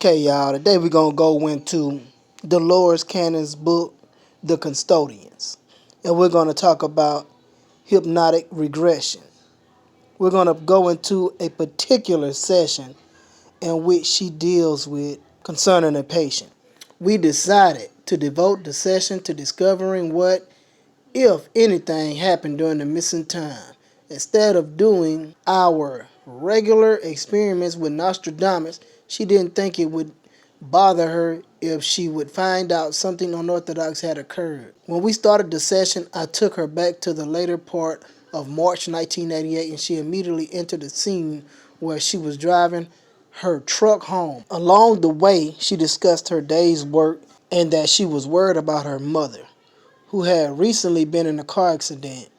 Okay, y'all, today we're going to go into Dolores Cannon's book, The Custodians. And we're going to talk about hypnotic regression. We're going to go into a particular session in which she deals with concerning a patient. We decided to devote the session to discovering what, if anything, happened during the missing time. Instead of doing our regular experiments with Nostradamus, she didn't think it would bother her if she would find out something unorthodox had occurred. When we started the session, I took her back to the later part of March 1988, and she immediately entered the scene where she was driving her truck home. Along the way, she discussed her day's work and that she was worried about her mother, who had recently been in a car accident.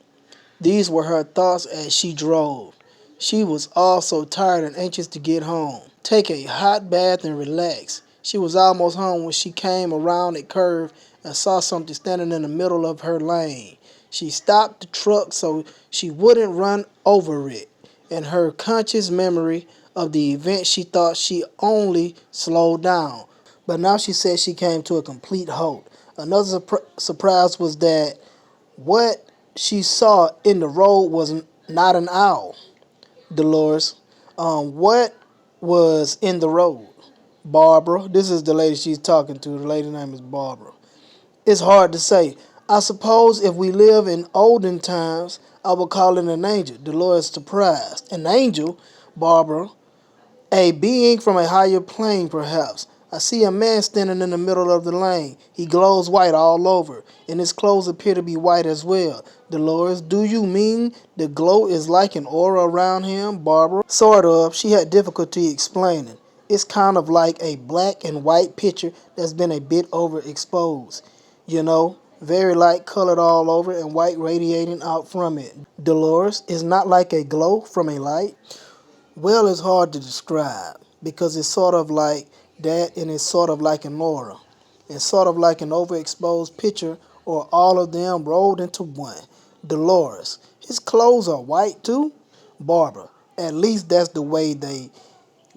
These were her thoughts as she drove. She was also tired and anxious to get home, take a hot bath and relax. She was almost home when she came around a curve and saw something standing in the middle of her lane. She stopped the truck so she wouldn't run over it. In her conscious memory of the event, she thought she only slowed down. But now she said she came to a complete halt. Another surprise was that what she saw in the road was not an owl. Dolores, what was in the road? Barbara. This is the lady she's talking to. The lady's name is Barbara. It's hard to say. I suppose if we live in olden times, I would call it an angel. Dolores surprised. An angel? Barbara. A being from a higher plane, perhaps. I see a man standing in the middle of the lane. He glows white all over, and his clothes appear to be white as well. Dolores, do you mean the glow is like an aura around him? Barbara, sort of. She had difficulty explaining. It's kind of like a black and white picture that's been a bit overexposed. You know, very light colored all over and white radiating out from it. Dolores, is not like a glow from a light? Well, it's hard to describe because it's sort of like that and it's sort of like an aura. It's sort of like an overexposed picture or all of them rolled into one. Dolores, his clothes are white too? Barbara, at least that's the way they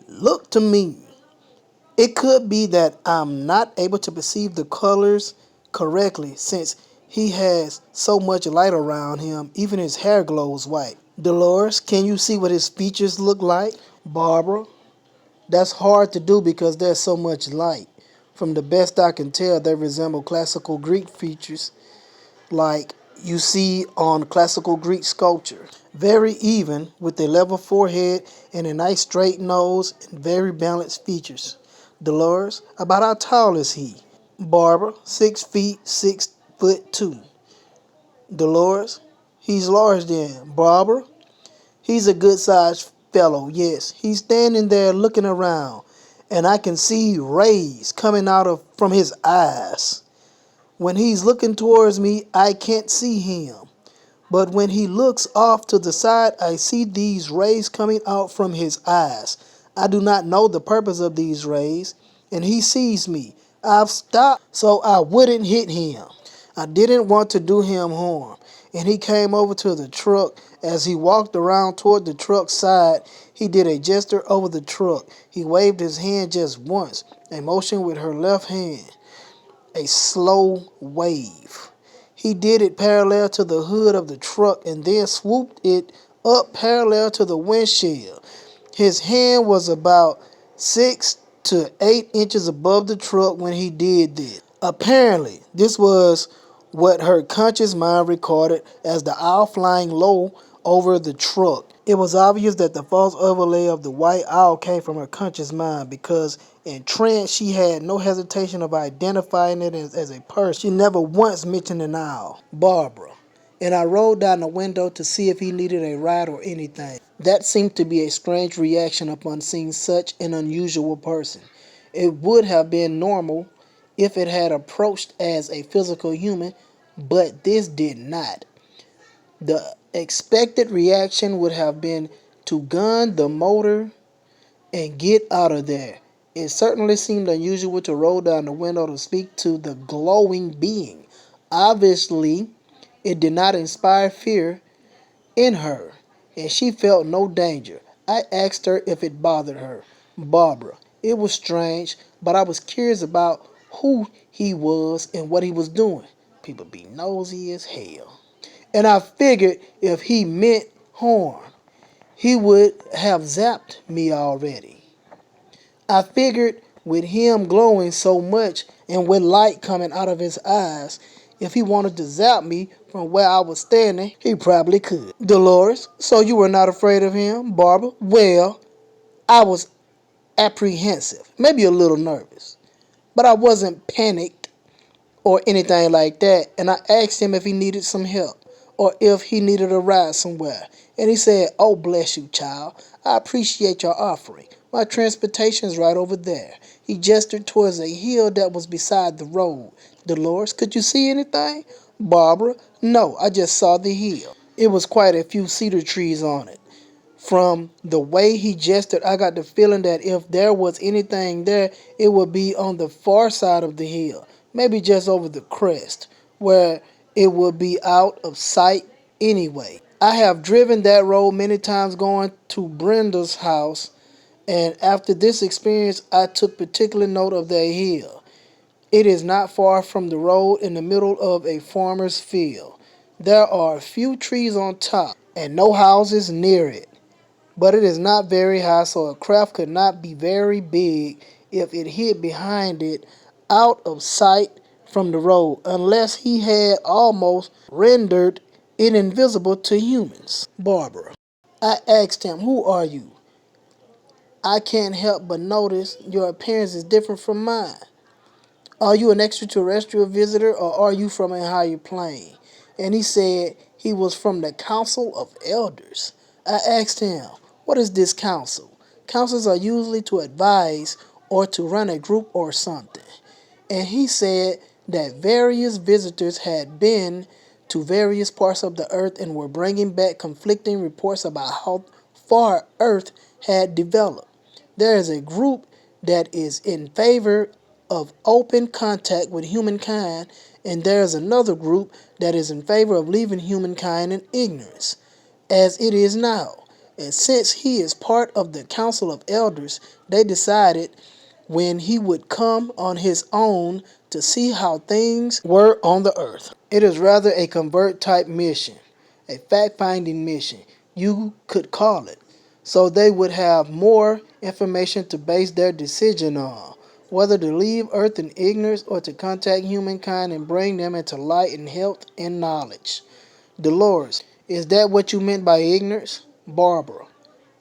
look to me. It could be that I'm not able to perceive the colors correctly since he has so much light around him, even his hair glows white. Dolores, can you see what his features look like? Barbara, that's hard to do because there's so much light. From the best I can tell, they resemble classical Greek features like you see on classical Greek sculpture. Very even, with a level forehead and a nice straight nose and very balanced features. Dolores, about how tall is he? Barbara, 6 feet 6 foot 2. Dolores, he's large then. Barbara, he's a good sized fellow, yes. He's standing there looking around, and I can see rays coming out of from his eyes. When he's looking towards me, I can't see him. But when he looks off to the side, I see these rays coming out from his eyes. I do not know the purpose of these rays, and he sees me. I've stopped so I wouldn't hit him. I didn't want to do him harm, and he came over to the truck. As he walked around toward the truck's side, he did a gesture over the truck. He waved his hand just once, a motion with her left hand, a slow wave. He did it parallel to the hood of the truck and then swooped it up parallel to the windshield. His hand was about 6 to 8 inches above the truck when he did this. Apparently, this was what her conscious mind recorded as the owl flying low over the truck. It was obvious that the false overlay of the white owl came from her conscious mind because in trance she had no hesitation of identifying it as a person. She never once mentioned an owl. Barbara. And I rolled down the window to see if he needed a ride or anything. That seemed to be a strange reaction upon seeing such an unusual person. It would have been normal if it had approached as a physical human, but this did not. The expected reaction would have been to gun the motor and get out of there. It certainly seemed unusual to roll down the window to speak to the glowing being. Obviously, it did not inspire fear in her, and she felt no danger. I asked her if it bothered her. Barbara, It was strange, but I was curious about who he was and what he was doing. People be nosy as hell. And I figured if he meant harm, he would have zapped me already. I figured with him glowing so much and with light coming out of his eyes, if he wanted to zap me from where I was standing, he probably could. Dolores, so you were not afraid of him, Barbara? Well, I was apprehensive, maybe a little nervous, but I wasn't panicked or anything like that. And I asked him if he needed some help or if he needed a ride somewhere. And he said, "Oh, bless you, child. I appreciate your offering. My transportation's right over there." He gestured towards a hill that was beside the road. Dolores, could you see anything? Barbara, no, I just saw the hill. It was quite a few cedar trees on it. From the way he gestured, I got the feeling that if there was anything there, it would be on the far side of the hill, maybe just over the crest, where it would be out of sight anyway. I have driven that road many times going to Brenda's house, and after this experience, I took particular note of that hill. It is not far from the road in the middle of a farmer's field. There are a few trees on top and no houses near it, but it is not very high, so a craft could not be very big if it hid behind it out of sight from the road, unless he had almost rendered it invisible to humans. Barbara. I asked him, "Who are you? I can't help but notice your appearance is different from mine. Are you an extraterrestrial visitor or are you from a higher plane?" And he said he was from the Council of Elders. I asked him, "What is this council?" Councils are usually to advise or to run a group or something. And he said that various visitors had been to various parts of the earth and were bringing back conflicting reports about how far Earth had developed. There is a group that is in favor of open contact with humankind, and there is another group that is in favor of leaving humankind in ignorance, as it is now. And since he is part of the Council of Elders, they decided when he would come on his own to see how things were on the earth. It is rather a convert type mission, a fact finding mission, you could call it. So they would have more information to base their decision on, whether to leave Earth in ignorance or to contact humankind and bring them into light and health and knowledge. Dolores, is that what you meant by ignorance? Barbara,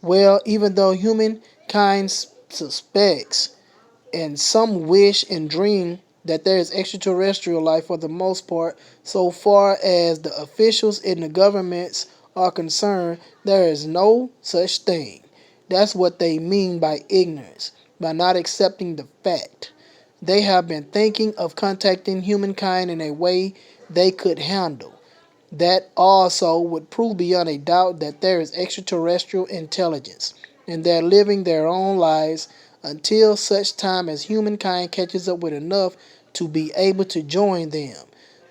well, even though humankind suspects and some wish and dream that there is extraterrestrial life for the most part, so far as the officials in the governments are concerned, there is no such thing. That's what they mean by ignorance, by not accepting the fact. They have been thinking of contacting humankind in a way they could handle. That also would prove beyond a doubt that there is extraterrestrial intelligence, and they're living their own lives until such time as humankind catches up with enough to be able to join them.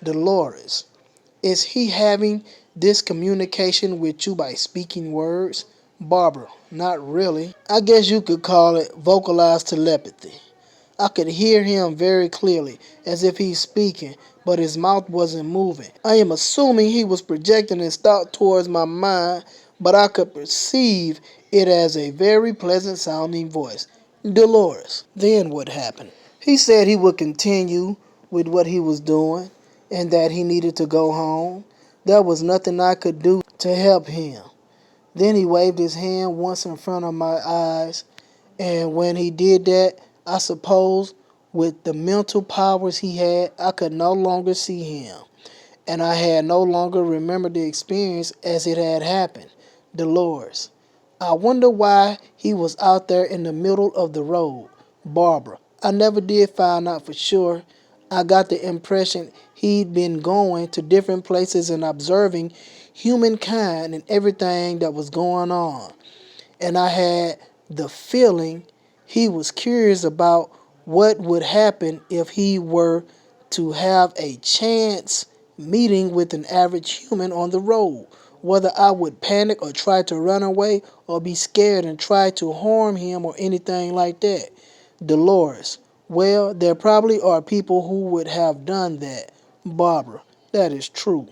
Dolores, is he having this communication with you by speaking words? Barbara, not really. I guess you could call it vocalized telepathy. I could hear him very clearly, as if he's speaking, but his mouth wasn't moving. I am assuming he was projecting his thought towards my mind, but I could perceive it as a very pleasant sounding voice. Dolores. Then what happened? He said he would continue with what he was doing and that he needed to go home. There was nothing I could do to help him. Then he waved his hand once in front of my eyes, and when he did that, I suppose with the mental powers he had, I could no longer see him, and I had no longer remembered the experience as it had happened. Dolores. I wonder why he was out there in the middle of the road. Barbara. I never did find out for sure. I got the impression he'd been going to different places and observing humankind and everything that was going on. And I had the feeling he was curious about what would happen if he were to have a chance meeting with an average human on the road. Whether I would panic or try to run away or be scared and try to harm him or anything like that. Dolores. Well, there probably are people who would have done that. Barbara. That is true.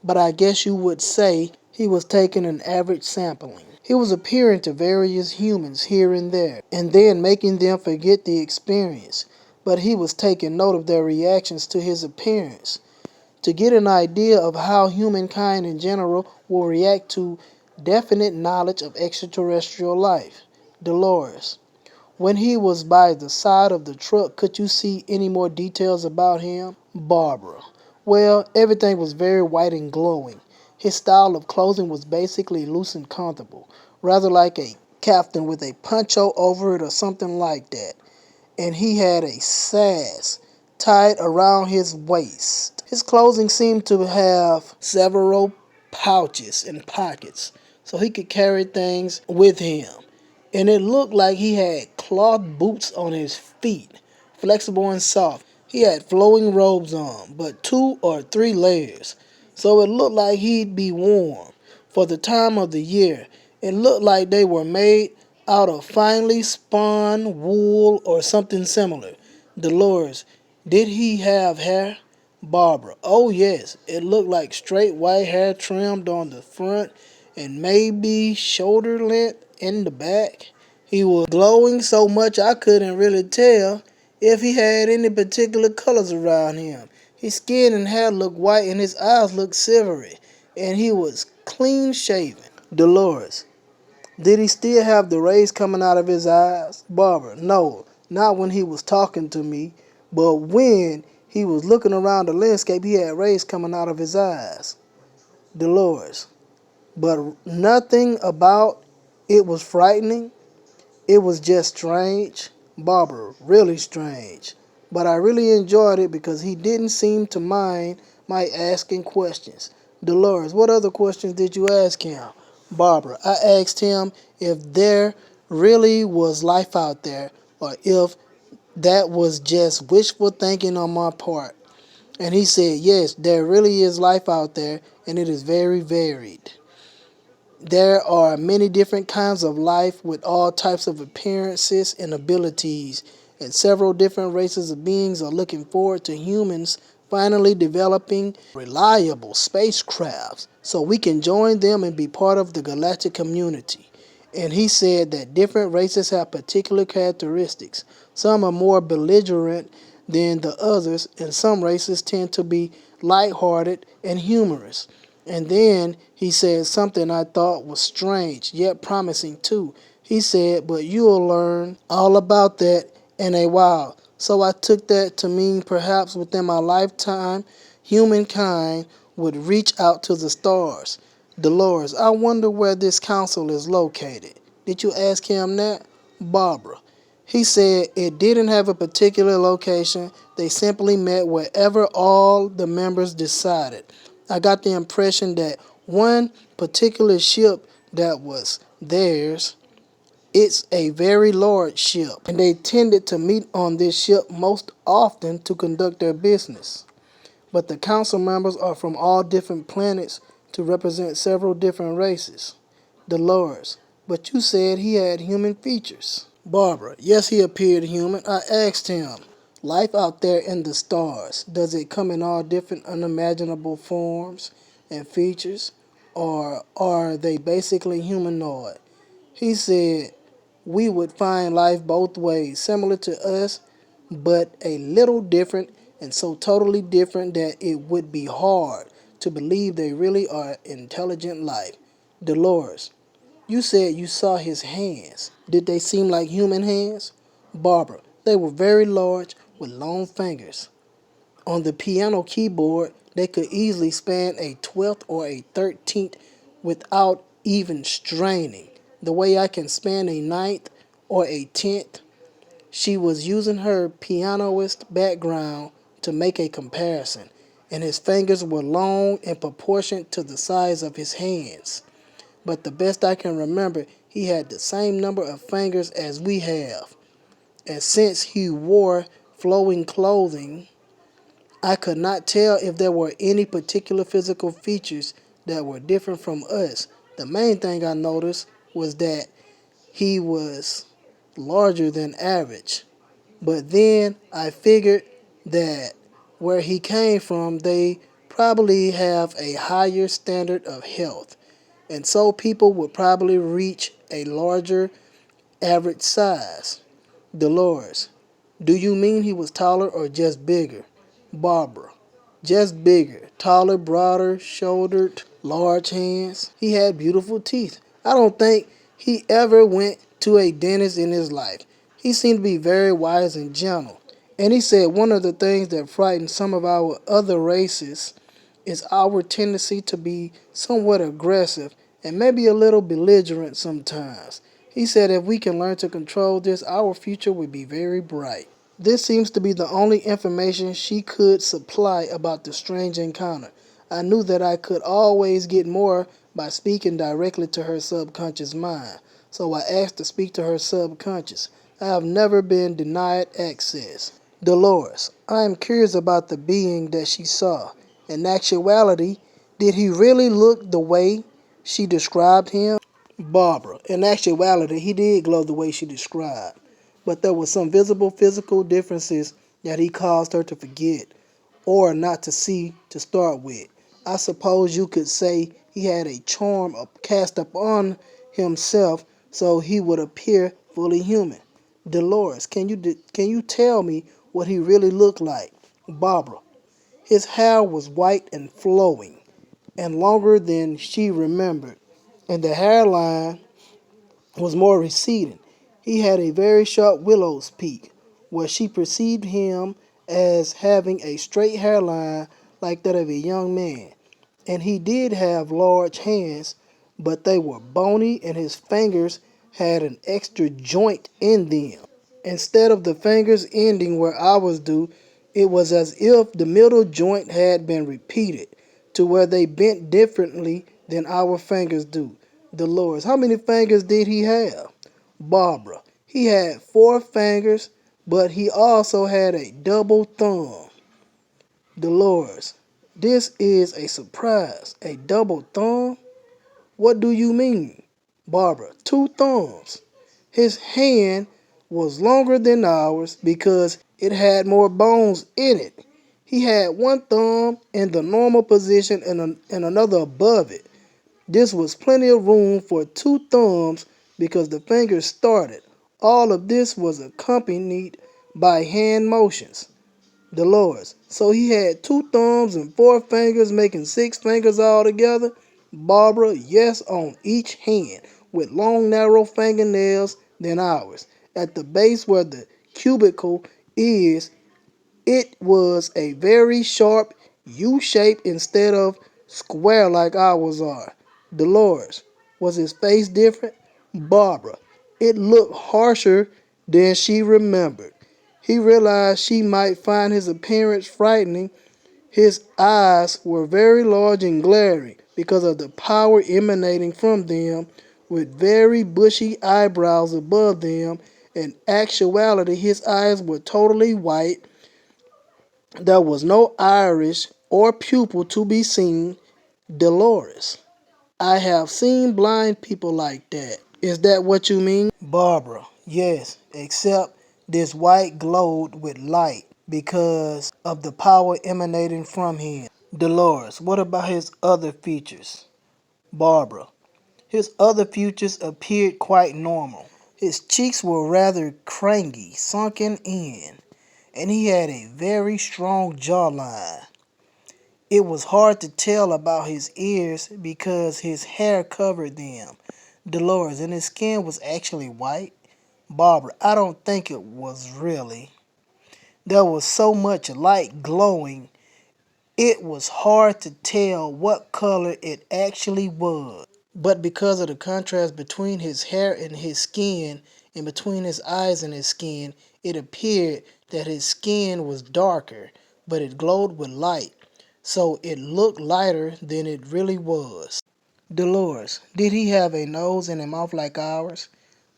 But I guess you would say he was taking an average sampling. He was appearing to various humans here and there, and then making them forget the experience. But he was taking note of their reactions to his appearance, to get an idea of how humankind in general will react to definite knowledge of extraterrestrial life. Dolores. When he was by the side of the truck, could you see any more details about him? Barbara. Well, everything was very white and glowing. His style of clothing was basically loose and comfortable, rather like a captain with a poncho over it or something like that. And he had a sash tied around his waist. His clothing seemed to have several pouches and pockets, so he could carry things with him. And it looked like he had cloth boots on his feet, flexible and soft. He had flowing robes on, but 2 or 3 layers, so it looked like he'd be warm. For the time of the year, it looked like they were made out of finely spun wool or something similar. Dolores, did he have hair? Barbara, oh yes, it looked like straight white hair trimmed on the front and maybe shoulder length in the back. He was glowing so much I couldn't really tell if he had any particular colors around him. His skin and hair looked white and his eyes looked silvery, and he was clean shaven. Dolores, did he still have the rays coming out of his eyes? Barbara, no, not when he was talking to me, but when he was looking around the landscape, he had rays coming out of his eyes. Dolores, but nothing about it was frightening. It was just strange. Barbara, really strange. But I really enjoyed it because he didn't seem to mind my asking questions. Dolores, what other questions did you ask him? Barbara, I asked him if there really was life out there or if that was just wishful thinking on my part. And he said, yes, there really is life out there and it is very varied. There are many different kinds of life with all types of appearances and abilities, and several different races of beings are looking forward to humans finally developing reliable spacecrafts so we can join them and be part of the galactic community. And he said that different races have particular characteristics. Some are more belligerent than the others, and some races tend to be lighthearted and humorous. And then he said something I thought was strange, yet promising too. He said, but you'll learn all about that in a while. So I took that to mean perhaps within my lifetime, humankind would reach out to the stars. Dolores, I wonder where this council is located. Did you ask him that? Barbara. He said it didn't have a particular location. They simply met wherever all the members decided. I got the impression that one particular ship that was theirs, it's a very large ship, and they tended to meet on this ship most often to conduct their business. But the council members are from all different planets to represent several different races. Dolores, but you said he had human features. Barbara, yes, he appeared human. I asked him, life out there in the stars, does it come in all different unimaginable forms and features, or are they basically humanoid? He said, we would find life both ways, similar to us, but a little different, and so totally different that it would be hard to believe they really are intelligent life. Dolores, you said you saw his hands. Did they seem like human hands? Barbara, they were very large with long fingers. On the piano keyboard, they could easily span a 12th or a 13th without even straining. The way I can span a ninth or a 10th. She was using her pianist background to make a comparison, and his fingers were long in proportion to the size of his hands. But the best I can remember, he had the same number of fingers as we have. And since he wore flowing clothing, I could not tell if there were any particular physical features that were different from us. The main thing I noticed was that he was larger than average. But then I figured that where he came from, they probably have a higher standard of health. And so people would probably reach a larger average size. Dolores, do you mean he was taller or just bigger? Barbara, just bigger, taller, broader, shouldered, large hands. He had beautiful teeth. I don't think he ever went to a dentist in his life. He seemed to be very wise and gentle. And he said one of the things that frightens some of our other races is our tendency to be somewhat aggressive and maybe a little belligerent sometimes. He said if we can learn to control this, our future would be very bright. This seems to be the only information she could supply about the strange encounter. I knew that I could always get more by speaking directly to her subconscious mind, so I asked to speak to her subconscious. I have never been denied access. Dolores, I am curious about the being that she saw. In actuality, did he really look the way she described him? Barbara, in actuality, he did glow the way she described, but there were some visible physical differences that he caused her to forget or not to see to start with. I suppose you could say he had a charm cast upon himself so he would appear fully human. Dolores, can you tell me what he really looked like? Barbara, his hair was white and flowing and longer than she remembered, and the hairline was more receding. He had a very sharp willow's peak, where she perceived him as having a straight hairline like that of a young man. And he did have large hands, but they were bony and his fingers had an extra joint in them. Instead of the fingers ending where ours do, it was as if the middle joint had been repeated to where they bent differently than our fingers do. Dolores, how many fingers did he have? Barbara, he had 4 fingers, but he also had a double thumb. Dolores, this is a surprise. A double thumb? What do you mean? Barbara, 2 thumbs. His hand was longer than ours because it had more bones in it. He had 1 thumb in the normal position and another above it. This was plenty of room for 2 thumbs because the fingers started. All of this was accompanied by hand motions. Dolores. So he had 2 thumbs and 4 fingers, making 6 fingers altogether. Barbara, yes, on each hand, with long, narrow fingernails than ours. At the base where the cuticle is, it was a very sharp U shape instead of square like ours are. Dolores, was his face different? Barbara, it looked harsher than she remembered. He realized she might find his appearance frightening. His eyes were very large and glaring because of the power emanating from them, with very bushy eyebrows above them. In actuality, his eyes were totally white. There was no iris or pupil to be seen. Dolores, I have seen blind people like that. Is that what you mean? Barbara, yes, except this white glowed with light because of the power emanating from him. Dolores, what about his other features? Barbara, his other features appeared quite normal. His cheeks were rather cranky, sunken in, and he had a very strong jawline. It was hard to tell about his ears because his hair covered them. Dolores, and his skin was actually white. Barbara, I don't think it was really. There was so much light glowing, it was hard to tell what color it actually was. But because of the contrast between his hair and his skin, and between his eyes and his skin, it appeared that his skin was darker, but it glowed with light, so it looked lighter than it really was. Dolores, did he have a nose and a mouth like ours?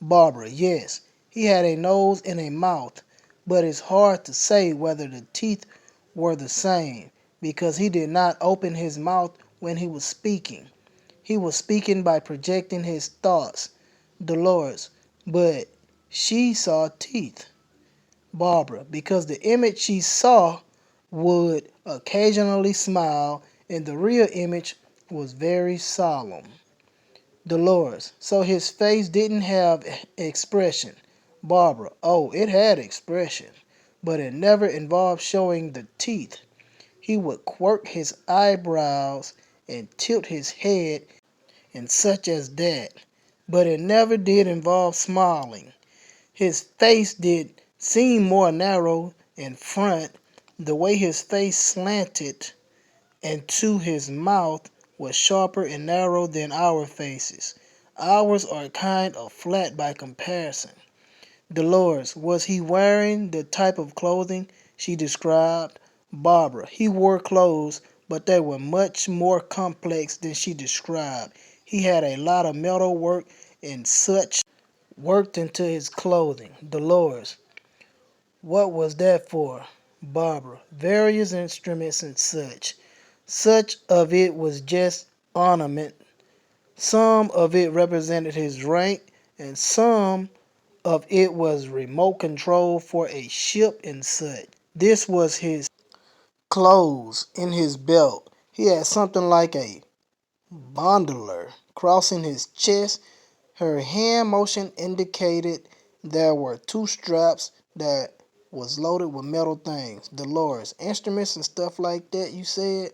Barbara, yes, he had a nose and a mouth, but it's hard to say whether the teeth were the same, because he did not open his mouth when he was speaking. He was speaking by projecting his thoughts. Dolores, but she saw teeth. Barbara, because the image she saw would occasionally smile and the real image was very solemn. Dolores, so his face didn't have expression. Barbara, oh, it had expression, but it never involved showing the teeth. He would quirk his eyebrows and tilt his head and such as that, but it never did involve smiling. His face did seem more narrow in front, the way his face slanted and to his mouth was sharper and narrow than our faces. Ours are kind of flat by comparison. Dolores, was he wearing the type of clothing she described? Barbara, he wore clothes, but they were much more complex than she described. He had a lot of metal work and such worked into his clothing. Dolores, what was that for? Barbara, various instruments and such. Such of it was just ornament. Some of it represented his rank, and some of it was remote control for a ship and such. This was his clothes in his belt. He had something like a bundler crossing his chest. Her hand motion indicated there were two straps that was loaded with metal things. Dolores, instruments and stuff like that, you said?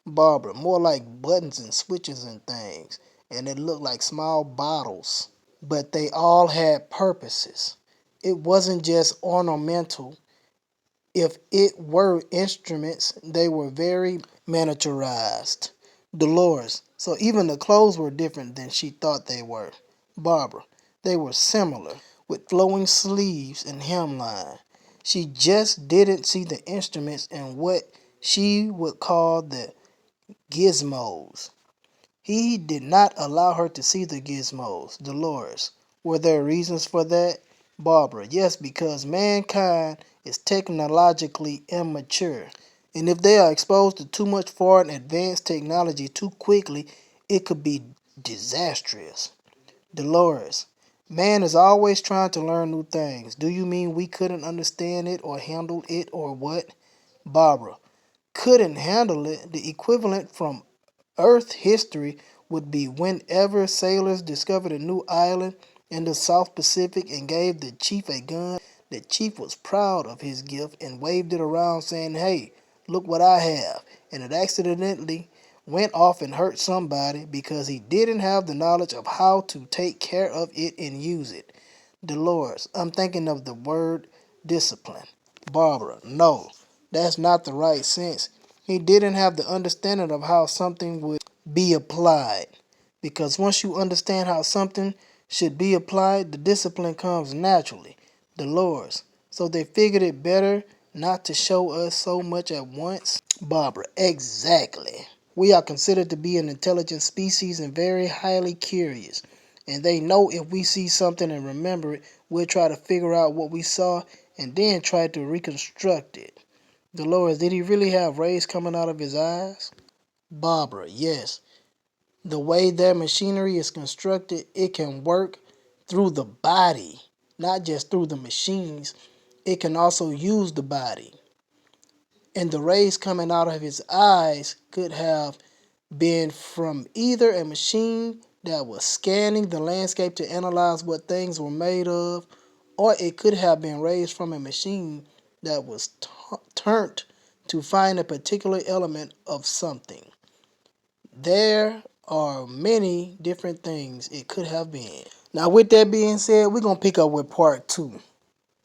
Barbara, more like buttons and switches and things. And it looked like small bottles. But they all had purposes. It wasn't just ornamental. If it were instruments, they were very miniaturized. Dolores, so even the clothes were different than she thought they were. Barbara, they were similar, with flowing sleeves and hemline. She just didn't see the instruments and what she would call the gizmos. He did not allow her to see the gizmos. Dolores, were there reasons for that? Barbara, yes, because mankind is technologically immature. And if they are exposed to too much foreign advanced technology too quickly, it could be disastrous. Dolores, man is always trying to learn new things. Do you mean we couldn't understand it or handle it or what? Barbara, couldn't handle it. The equivalent from Earth history would be whenever sailors discovered a new island in the South Pacific and gave the chief a gun. The chief was proud of his gift and waved it around saying, hey, look what I have. And it accidentally went off and hurt somebody because he didn't have the knowledge of how to take care of it and use it. Dolores, I'm thinking of the word discipline. Barbara, no, that's not the right sense. He didn't have the understanding of how something would be applied. Because once you understand how something should be applied, the discipline comes naturally. Dolores, so they figured it better not to show us so much at once. Barbara, exactly. We are considered to be an intelligent species and very highly curious. And they know if we see something and remember it, we'll try to figure out what we saw and then try to reconstruct it. Dolores, did he really have rays coming out of his eyes? Barbara, yes. The way their machinery is constructed, it can work through the body, not just through the machines. It can also use the body. And the rays coming out of his eyes could have been from either a machine that was scanning the landscape to analyze what things were made of, or it could have been rays from a machine that was turned to find a particular element of something. There are many different things it could have been. Now, with that being said, we're going to pick up with part 2.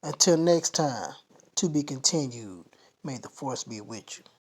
Until next time, to be continued. May the force be with you.